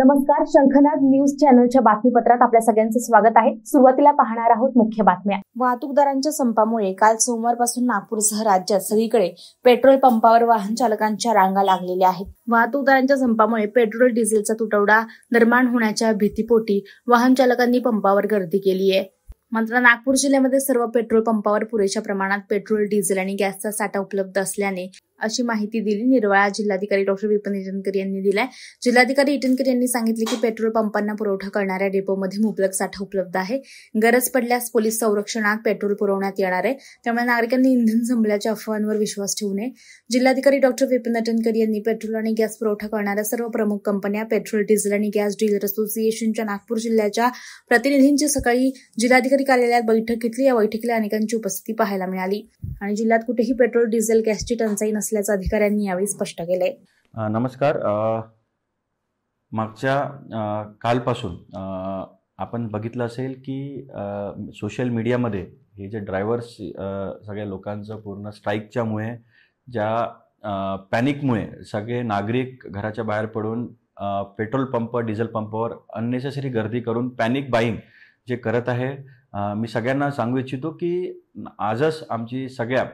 नमस्कार, शंखनाद न्यूज चॅनलच्या बातमीपत्रात आपल्या सगळ्यांचं स्वागत आहे। सुरुवातीला पाहणार आहोत मुख्य बातम्या। वाहतूकदारांच्या संपामुळे काल सोमवारपासून नागपूरसह राज्यात सगळीकडे पेट्रोल पंपावर वाहन चालकांच्या रांगा लागलेल्या आहेत। वाहतूकदारांच्या संपामुळे पेट्रोल डिझेलचा तुटवडा निर्माण होण्याच्या भीतीपोटी वाहन चालकांनी पंपावर गर्दी केली आहे। मात्र नागपूर जिल्ह्यामध्ये सर्व पेट्रोल पंपावर पुरेशा प्रमाणात पेट्रोल, डिझेल आणि गॅसचा साठा उपलब्ध असल्याने अशी माहिती दिली निर्वाळा जिल्हाधिकारी डॉक्टर विपिन ईटनकर यांनी दिलाय। जिल्हाधिकारी ईटनकर यांनी सांगितले की पेट्रोल पंपांना पुरवठा करणाऱ्या डेपोमध्ये मुबलक साठा उपलब्ध आहे। गरज पडल्यास पोलीस संरक्षणात पेट्रोल पुरवण्यात येणार आहे, त्यामुळे नागरिकांनी इंधन संपल्याच्या अफवांवर विश्वास ठेवू नये। जिल्हाधिकारी डॉक्टर विपिन ईटनकर यांनी पेट्रोल आणि गॅस पुरवठा करणाऱ्या सर्व प्रमुख कंपन्या, पेट्रोल, डिझेल आणि गॅस डीलर असोसिएशनच्या नागपूर जिल्ह्याच्या प्रतिनिधींची सकाळी जिल्हाधिकारी कार्यालयात बैठक घेतली। या बैठकीला अनेकांची उपस्थिती पाहायला मिळाली आणि जिल्ह्यात कुठेही पेट्रोल, डिझेल, गॅसची टंचाई नसल्याचं अधिकाऱ्यांनी यावेळी स्पष्ट केले। नमस्कार। मागच्या कालपासून आपण बघितलं असेल की सोशल मीडियामध्ये हे जे ड्रायव्हर्स सगळ्या लोकांचं पूर्ण स्ट्राईकच्यामुळे ज्या पॅनिकमुळे सगळे नागरिक घराच्या बाहेर पडून पेट्रोल पंप, डिझेल पंपावर अननेसेसरी गर्दी करून पॅनिक बाईंग जे करत आहे, मी सगळ्यांना सांगू इच्छितो की आजच आमची सगळ्या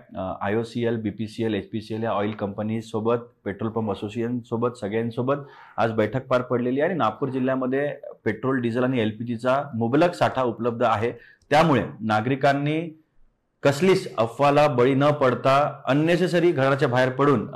IOCL, BPCL, HPCL या ऑइल कंपनीसोबत, पेट्रोल पंप असोसिएशनसोबत सगळ्यांसोबत आज बैठक पार पडलेली आहे आणि नागपूर जिल्ह्यामध्ये पेट्रोल, डिझेल आणि LPGचा मुबलक साठा उपलब्ध आहे। त्यामुळे नागरिकांनी कसलीच अफवाला बळी न पडता अननेसेसरी घराच्या बाहेर पडून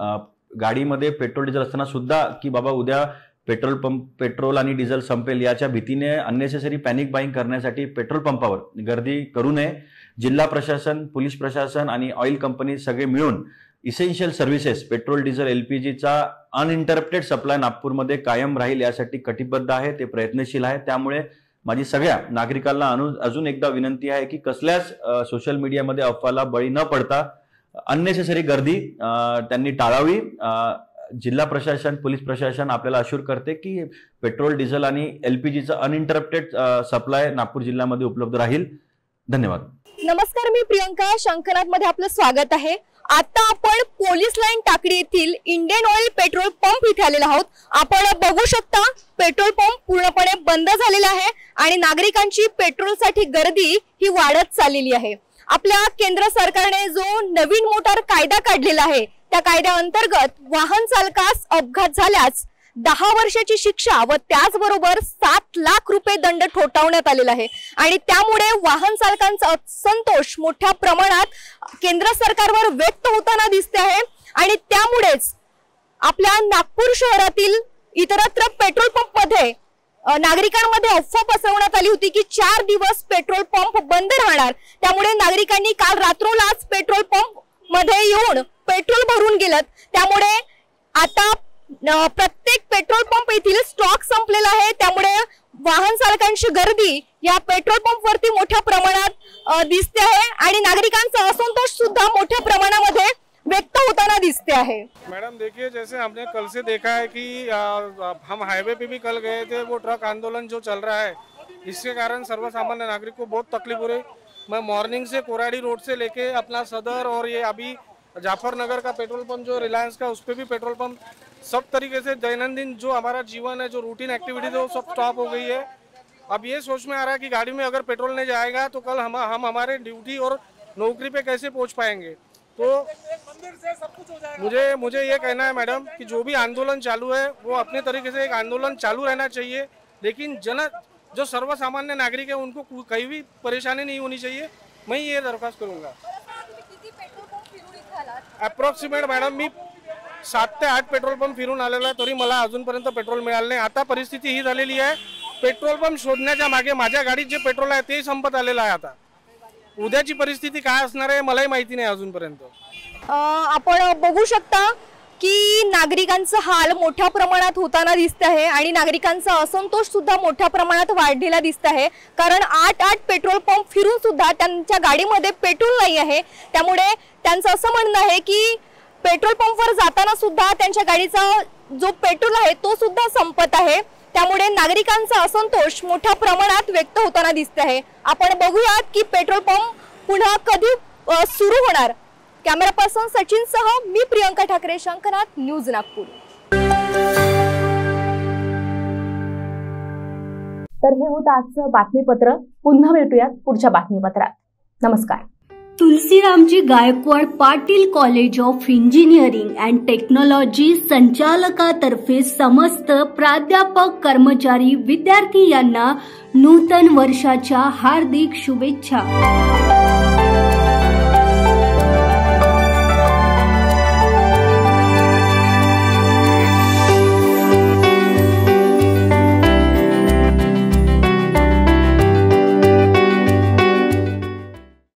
गाडीमध्ये पेट्रोल, डिझेल असताना सुद्धा की बाबा उद्या पेट्रोल आणि डिझेल संपेल याच्या भीतीने अननेसेसरी पॅनिक बाईंग करण्यासाठी पेट्रोल पंपावर गर्दी करू नये। जिल्हा प्रशासन, पोलीस प्रशासन आणि ऑइल कंपनी सगळे मिळून इसेन्शियल सर्व्हिसेस, पेट्रोल, डिझेल, LPGचा अनइंटरप्टेड सप्लाय नागपूरमध्ये कायम राहील यासाठी कटिबद्ध आहे, ते प्रयत्नशील आहे। त्यामुळे माझी सगळ्या नागरिकांना अजून एकदा विनंती आहे की कसल्याच सोशल मीडियामध्ये अफवाला बळी न पडता अननेसेसरी गर्दी त्यांनी टाळावी। जिल्हा प्रशासन, पोलीस प्रशासन आपल्याला अश्युर करते की पेट्रोल, डिझेल आणि LPGचा अनइंटरप्टेड सप्लाय नागपूर जिल्ह्यामध्ये उपलब्ध राहील। धन्यवाद। नमस्कार, मी प्रियंका, शंखनाद मध्ये आपलं स्वागत आहे। आता आपण पोलीस लाईन टाकडी येथील इंडियन ऑइल पेट्रोल पंप इथे आलेलो आहोत। आपण बघू शकता पेट्रोल पंप पूर्णपणे बंद झालेला आहे आणि नागरिकांची पेट्रोलसाठी गर्दी ही वाढत चाललेली आहे। आपल्या केंद्र सरकारने जो नवीन मोटार कायदा काढलेला आहे त्या कायद्याअंतर्गत वाहन चालकास अपघात झाल्यास 10 वर्षाची शिक्षा व त्याचबरोबर 7 लाख रुपये दंड ठोठावण्यात आलेला आहे आणि त्यामुळे वाहन चालकांचा असंतोष मोठ्या प्रमाणात केंद्र सरकारवर व्यक्त होताना दिसते आहे आणि त्यामुळेच आपल्या नागपूर शहरातील इतरत्र पेट्रोल पंप मध्ये नागरिकांमध्ये अफवा पसरवण्यात आली होती की 4 दिवस पेट्रोल पंप बंद राहणार। त्यामुळे नागरिकांनी काल रात्रोलाच पेट्रोल पंप मध्ये येऊन पेट्रोल भरून गेलं। त्यामुळे आता प्रत्येक पेट्रोल पंप येथील स्टॉक संपलेला आहे, त्यामुळे वाहन चालकांची गर्दी या पेट्रोल पंप वरती मोठ्या प्रमाणात दिसते आहे आणि नागरिकांचा असंतोष सुद्धा मोठ्या प्रमाणामध्ये व्यक्त होताना दिसते आहे। मैडम देखिए, जैसे हमने कल से देखा है कि हम हाईवे पे भी कल गए थे, वो ट्रक आंदोलन जो चल रहा है इसके कारण सर्वसामान्य नागरिक को बहुत तकलीफ हो रही। मैं मॉर्निंग से कोराडी रोड से लेके अपना सदर और ये अभी जाफरनगर का पेट्रोल पंप जो रिलायंस का, उस पर भी पेट्रोल पंप, सब तरीके से दैनंदिन जो हमारा जीवन है, जो रूटीन एक्टिविटीज है वो सब स्टॉप हो गई है। अब ये सोच में आ रहा है कि गाड़ी में अगर पेट्रोल नहीं जाएगा तो कल हम हमारे ड्यूटी और नौकरी पे कैसे पहुंच पाएंगे। तो मुझे ये कहना है मैडम कि जो भी आंदोलन चालू है वो अपने तरीके से एक आंदोलन चालू रहना चाहिए, लेकिन जो सर्वसामान्य नागरिक है उनको कहीं भी परेशानी नहीं होनी चाहिए। मैं ये दरख्वास्त करूँगा। अप्रॉक्सिमेट मैडम मी 7 ते 8 पेट्रोल पंप फिरून आलेला आहे, तरी मला अजूनपर्यंत पेट्रोल मिळालं नाही। आता परिस्थिती ही झालेली आहे, पेट्रोल पंप शोधण्याच्या मागे माझ्या गाडीत जे पेट्रोल आहे ते संपत आलेलं आहे। आता उद्याची परिस्थिती काय असणार आहे मलाही माहिती नाही अजूनपर्यंत। आपण बघू शकता की नागरिकांचा हाल मोठ्या प्रमाणात होताना दिसत आहे आणि नागरिकांचा असंतोष सुद्धा मोठ्या प्रमाणात वाढलेला दिसत आहे, कारण 8 पेट्रोल पंप फिरून सुद्धा त्यांच्या गाडीमध्ये पेट्रोल नाही आहे। त्यामुळे त्यांचं असं म्हणणं आहे की पेट्रोल पंपवर जाताना सुद्धा त्यांच्या गाडीचा जो पेट्रोल आहे तो सुद्धा संपत आहे। त्यामुळे नागरिकांचा असंतोष मोठ्या प्रमाणात व्यक्त होताना दिसत आहे। आपण बघूयात की पेट्रोल पंप पुन्हा कधी सुरू होणार। कॅमेरा पर्सन सचिन सह मी प्रियंका, शंखनाद न्यूज नागपूर। तर हे होतं आजचं बातमीपत्र. पुन्हा भेटूयात पुढच्या बातमीपत्रात. नमस्कार. Tulsiramji Gaikwad Patil college of engineering and technology संचालकातर्फे समस्त प्राध्यापक, कर्मचारी, विद्यार्थी यांना नूतन वर्षाच्या हार्दिक शुभेच्छा.